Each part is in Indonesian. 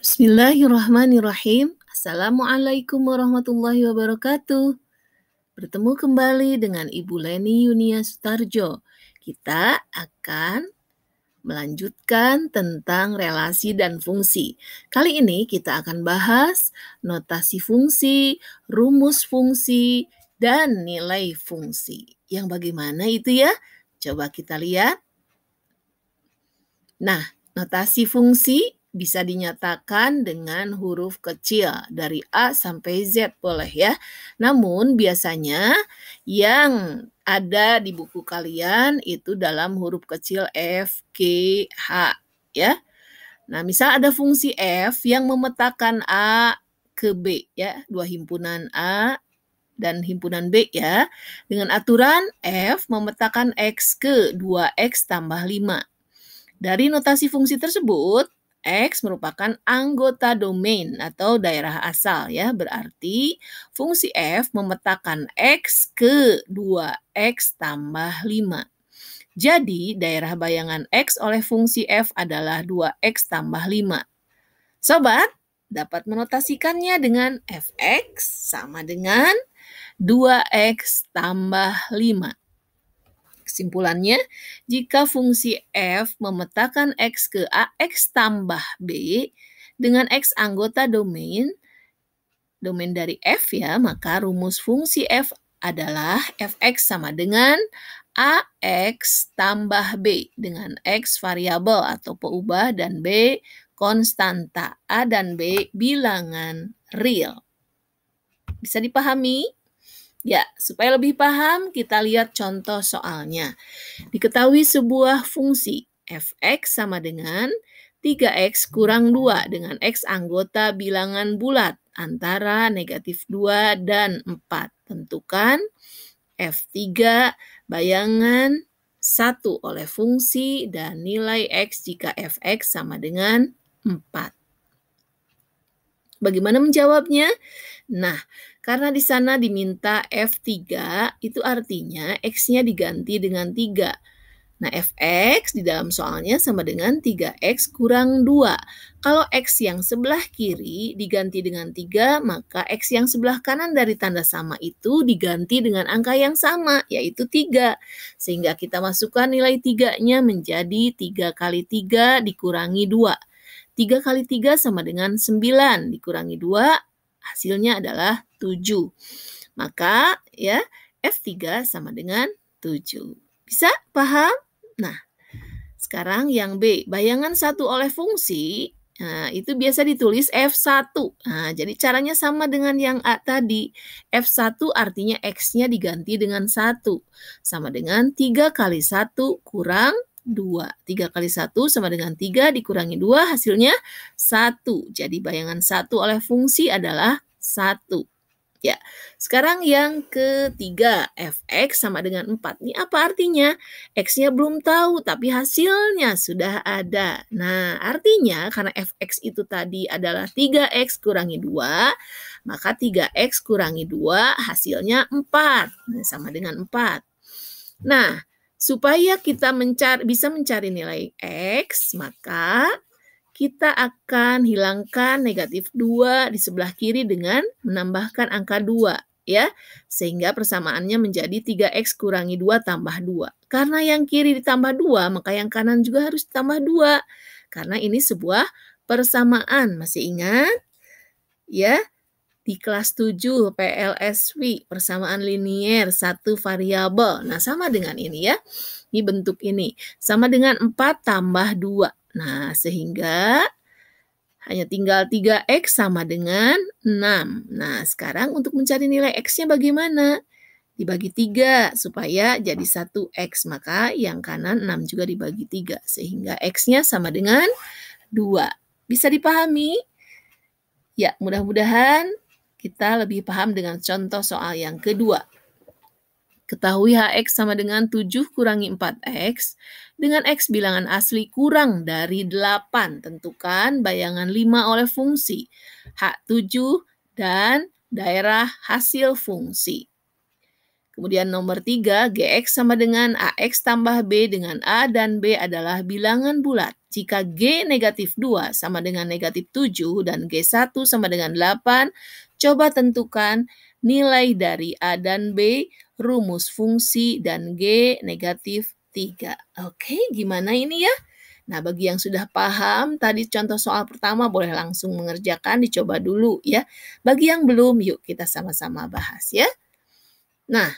Bismillahirrahmanirrahim. Assalamualaikum warahmatullahi wabarakatuh. Bertemu kembali dengan Ibu Leni Yunia Sutarjo. Kita akan melanjutkan tentang relasi dan fungsi. Kali ini kita akan bahas notasi fungsi, rumus fungsi, dan nilai fungsi. Yang bagaimana itu ya? Coba kita lihat. Nah, notasi fungsi bisa dinyatakan dengan huruf kecil dari A sampai Z boleh ya. Namun biasanya yang ada di buku kalian itu dalam huruf kecil F, G, H ya. Nah, misal ada fungsi F yang memetakan A ke B ya, dua himpunan A dan himpunan B ya. Dengan aturan F memetakan X ke 2X tambah 5. Dari notasi fungsi tersebut, X merupakan anggota domain atau daerah asal ya. Berarti fungsi F memetakan X ke 2X tambah 5. Jadi daerah bayangan X oleh fungsi F adalah 2X tambah 5. Sobat, dapat menotasikannya dengan Fx sama dengan 2X tambah 5. Kesimpulannya, jika fungsi F memetakan X ke AX tambah B dengan X anggota domain dari F ya, maka rumus fungsi F adalah Fx sama dengan AX tambah B dengan X variabel atau peubah dan B konstanta. A dan B bilangan real. Bisa dipahami? Ya, supaya lebih paham, kita lihat contoh soalnya. Diketahui sebuah fungsi Fx sama dengan 3x kurang 2 dengan x anggota bilangan bulat antara negatif 2 dan 4. Tentukan F3 bayangan 1 oleh fungsi dan nilai x jika Fx sama dengan 4. Bagaimana menjawabnya? Nah, karena di sana diminta F3, itu artinya X-nya diganti dengan 3. Nah, Fx di dalam soalnya sama dengan 3X kurang 2. Kalau X yang sebelah kiri diganti dengan 3, maka X yang sebelah kanan dari tanda sama itu diganti dengan angka yang sama, yaitu 3. Sehingga kita masukkan nilai 3-nya menjadi 3 kali 3 dikurangi 2. 3 kali 3 sama dengan 9, dikurangi 2, hasilnya adalah 7. Maka ya F3 sama dengan 7. Bisa paham? Nah, sekarang yang B. Bayangan 1 oleh fungsi, nah, itu biasa ditulis F1. Nah, jadi caranya sama dengan yang A tadi. F1 artinya X-nya diganti dengan 1. Sama dengan 3 kali 1 kurang 2. 3 kali 1 sama dengan 3 dikurangi 2 hasilnya 1. Jadi bayangan 1 oleh fungsi adalah 1. Ya, sekarang yang ketiga, Fx sama dengan 4. Ini apa artinya? X-nya belum tahu, tapi hasilnya sudah ada. Nah, artinya karena Fx itu tadi adalah 3X kurangi 2, maka 3X kurangi 2 hasilnya 4. Nah, sama dengan 4. Nah, supaya kita bisa mencari nilai X, maka kita akan hilangkan negatif 2 di sebelah kiri dengan menambahkan angka 2 ya. Sehingga persamaannya menjadi 3X kurangi 2 tambah 2. Karena yang kiri ditambah 2, maka yang kanan juga harus ditambah 2. Karena ini sebuah persamaan. Masih ingat? Ya. Di kelas 7 PLSW, persamaan linier satu variabel. Nah, sama dengan ini ya. Ini bentuk ini. Sama dengan 4 tambah 2. Nah, sehingga hanya tinggal 3X sama dengan 6. Nah, sekarang untuk mencari nilai X-nya bagaimana? Dibagi 3 supaya jadi 1X. Maka yang kanan 6 juga dibagi 3. Sehingga X-nya sama dengan 2. Bisa dipahami? Ya, mudah-mudahan kita lebih paham dengan contoh soal yang kedua. Ketahui Hx sama dengan 7 kurangi 4X dengan X bilangan asli kurang dari 8. Tentukan bayangan 5 oleh fungsi H7 dan daerah hasil fungsi. Kemudian nomor 3, Gx sama dengan Ax tambah B dengan A dan B adalah bilangan bulat. jika G negatif 2 sama dengan negatif 7 dan G1 sama dengan 8, coba tentukan nilai dari A dan B, rumus fungsi, dan G negatif 3. Oke, gimana ini ya? Nah, bagi yang sudah paham, tadi contoh soal pertama boleh langsung mengerjakan, dicoba dulu ya. Bagi yang belum, yuk kita sama-sama bahas ya. Nah,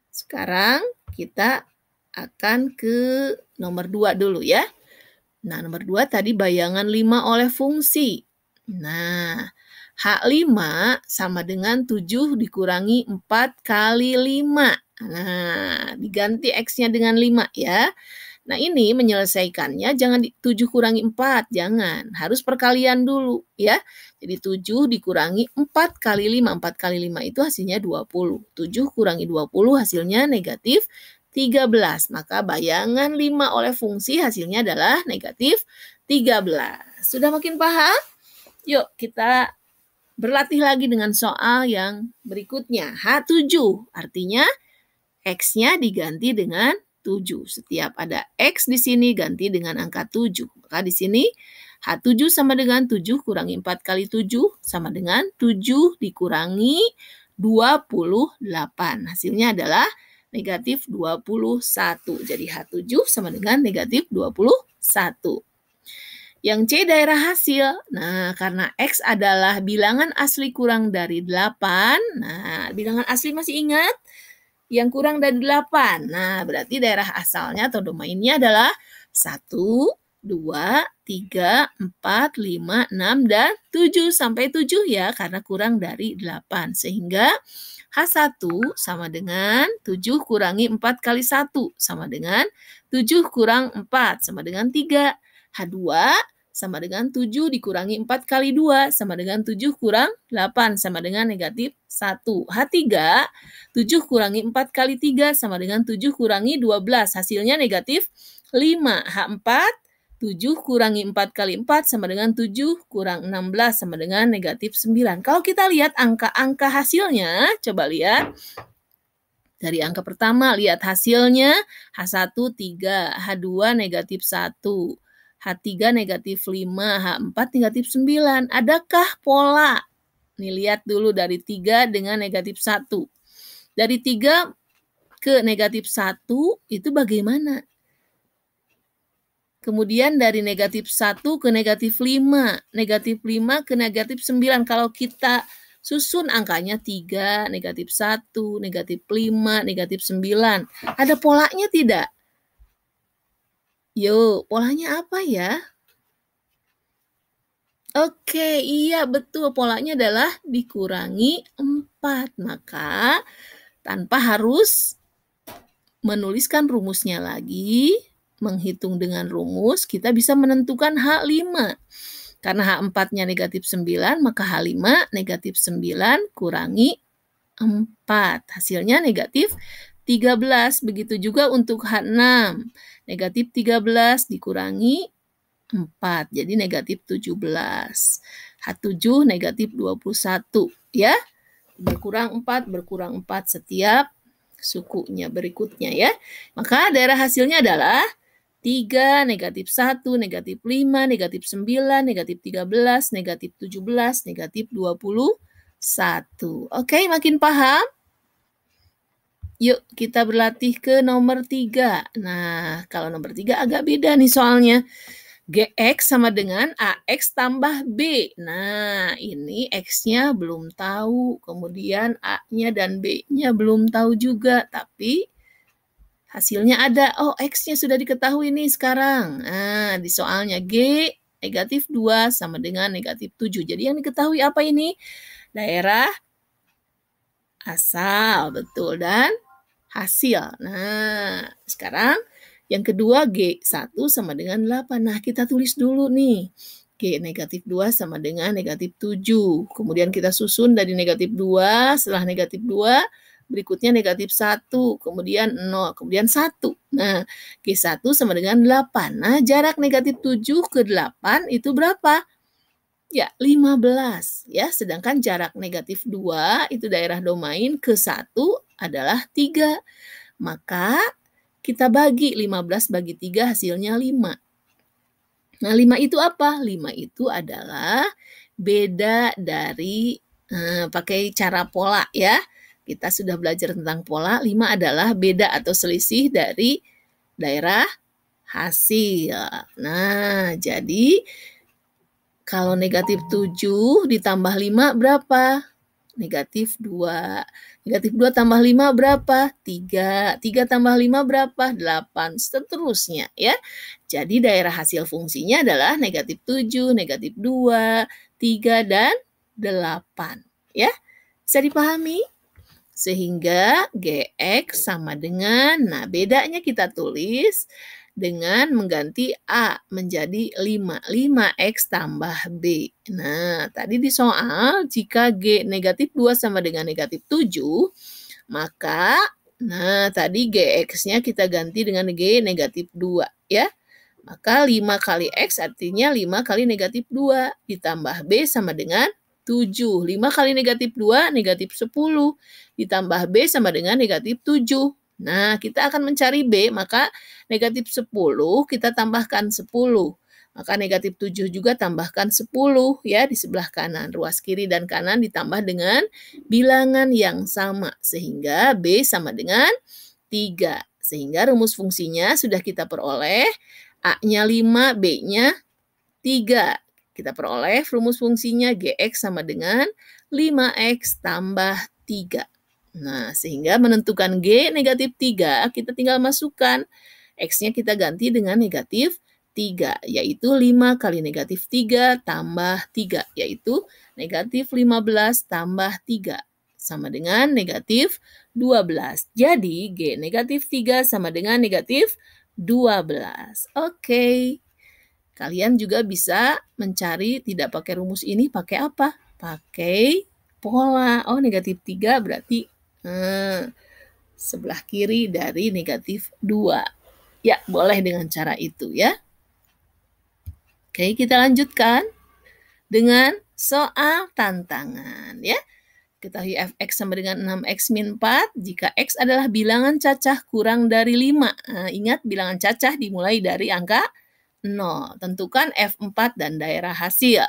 sekarang kita akan ke nomor 2 dulu ya. Nah, nomor 2 tadi bayangan 5 oleh fungsi. Nah, H5 sama dengan 7 dikurangi 4 kali 5. Nah, diganti X-nya dengan 5 ya. Nah, ini menyelesaikannya jangan 7 kurangi 4, jangan. Harus perkalian dulu ya. Jadi 7 dikurangi 4 kali 5. 4 kali 5 itu hasilnya 20. 7 kurangi 20 hasilnya negatif 13. Maka bayangan 5 oleh fungsi hasilnya adalah negatif 13. Sudah makin paham? Yuk kita berlatih lagi dengan soal yang berikutnya. H7 artinya X-nya diganti dengan 7. Setiap ada X di sini ganti dengan angka 7. Maka di sini H7 sama dengan 7 kurangi 4 kali 7 sama dengan 7 dikurangi 28. Hasilnya adalah negatif 21. Jadi H7 sama dengan negatif 21. Yang C daerah hasil. Nah, karena X adalah bilangan asli kurang dari 8. Nah, bilangan asli masih ingat? Yang kurang dari 8. Nah, berarti daerah asalnya atau domainnya adalah 1, 2, 3, 4, 5, 6, dan 7. Sampai 7 ya, karena kurang dari 8. Sehingga H1 sama dengan 7 kurangi 4 kali 1. Sama dengan 7 kurang 4. Sama dengan 3. H2 sama dengan 7 dikurangi 4 kali 2, sama dengan 7 kurang 8, sama dengan negatif 1. H3, 7 kurangi 4 kali 3, sama dengan 7 kurangi 12, hasilnya negatif 5. H4, 7 kurangi 4 kali 4, sama dengan 7 kurang 16, sama dengan negatif 9. Kalau kita lihat angka-angka hasilnya, coba lihat. Dari angka pertama, lihat hasilnya, H1 3, H2 negatif 1. H3 negatif 5, H4 negatif 9. Adakah pola? Nih lihat dulu dari 3 dengan negatif 1. Dari 3 ke negatif 1 itu bagaimana? Kemudian dari negatif 1 ke negatif 5. Negatif 5 ke negatif 9. Kalau kita susun angkanya 3, negatif 1, negatif 5, negatif 9. Ada polanya tidak? Yuk, polanya apa ya? Oke, iya betul. Polanya adalah dikurangi 4. Maka tanpa harus menuliskan rumusnya lagi, menghitung dengan rumus, kita bisa menentukan H5. Karena H4-nya negatif 9, maka H5 negatif 9 kurangi 4. Hasilnya negatif 13. Begitu juga untuk H6. Negatif 13 dikurangi 4. Jadi negatif 17. H7 negatif 21. Ya. Berkurang 4 setiap sukunya berikutnya ya. Maka daerah hasilnya adalah 3, negatif 1, negatif 5, negatif 9, negatif 13, negatif 17, negatif 21. Oke, makin paham? Yuk kita berlatih ke nomor 3. Nah, kalau nomor 3 agak beda nih soalnya. Gx sama dengan AX tambah B. Nah, ini X-nya belum tahu. Kemudian A-nya dan B-nya belum tahu juga. Tapi hasilnya ada. Oh, X-nya sudah diketahui nih sekarang. Nah, di soalnya G negatif 2 sama dengan negatif 7. Jadi yang diketahui apa ini? Daerah asal, betul. Dan hasil. Nah, sekarang yang kedua G1 sama dengan 8. Nah, kita tulis dulu nih. G negatif 2 sama dengan negatif 7. Kemudian kita susun dari negatif 2, setelah negatif 2, berikutnya negatif 1, kemudian 0, kemudian 1. Nah, G1 sama dengan 8. Nah, jarak negatif 7 ke 8 itu berapa? Ya, 15. Ya, sedangkan jarak negatif 2 itu daerah domain ke 1 adalah 3. Maka kita bagi 15 bagi 3 hasilnya 5. Nah, 5 itu apa? 5 itu adalah beda dari pakai cara pola ya. Kita sudah belajar tentang pola. 5 adalah beda atau selisih dari daerah hasil. Nah, jadi kalau negatif 7 ditambah 5 berapa? Negatif 2. Negatif 2 tambah 5 berapa? 3. 3 tambah 5 berapa? 8. Seterusnya ya. Jadi daerah hasil fungsinya adalah negatif 7, negatif 2, 3, dan 8. Ya, bisa dipahami? Sehingga Gx sama dengan, nah bedanya kita tulis dengan mengganti A menjadi 5. 5X tambah B. Nah, tadi di soal jika G negatif 2 sama dengan negatif 7, maka nah tadi Gx-nya kita ganti dengan G negatif 2 ya. Maka 5 kali X artinya 5 kali negatif 2 ditambah B sama dengan 7. 5 kali negatif 2 negatif 10 ditambah B sama dengan negatif 7. Nah, kita akan mencari B, maka negatif 10 kita tambahkan 10. Maka negatif 7 juga tambahkan 10 ya di sebelah kanan. Ruas kiri dan kanan ditambah dengan bilangan yang sama. Sehingga B sama dengan 3. Sehingga rumus fungsinya sudah kita peroleh. A-nya 5, B-nya 3. Kita peroleh rumus fungsinya Gx sama dengan 5X tambah 3. Nah, sehingga menentukan G negatif 3, kita tinggal masukkan. X-nya kita ganti dengan negatif 3, yaitu 5 kali negatif 3 tambah 3, yaitu negatif 15 tambah 3, sama dengan negatif 12. Jadi, G negatif 3 sama dengan negatif 12. Oke. Kalian juga bisa mencari tidak pakai rumus ini, pakai apa? Pakai pola. Oh, negatif 3 berarti sebelah kiri dari negatif 2. Ya, boleh dengan cara itu ya. Oke, kita lanjutkan dengan soal tantangan ya. Ketahui fx sama dengan 6x min 4 jika x adalah bilangan cacah kurang dari 5. Nah, ingat bilangan cacah dimulai dari angka 0. Tentukan F4 dan daerah hasil.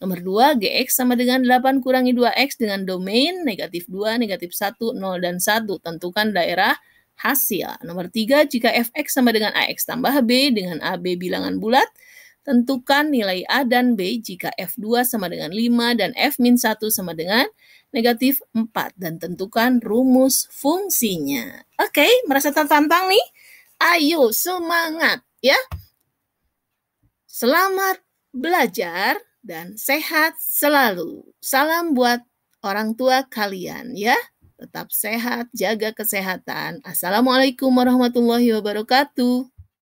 Nomor 2, Gx sama dengan 8 kurangi 2x dengan domain negatif 2, negatif 1, 0, dan 1. Tentukan daerah hasil. Nomor 3, jika Fx sama dengan Ax tambah B dengan AB bilangan bulat, tentukan nilai A dan B jika F2 sama dengan 5 dan F-1 sama dengan negatif 4. Dan tentukan rumus fungsinya. Oke, merasa tertantang nih? Ayo, semangat ya! Selamat belajar dan sehat selalu. Salam buat orang tua kalian ya. Tetap sehat, jaga kesehatan. Assalamualaikum warahmatullahi wabarakatuh.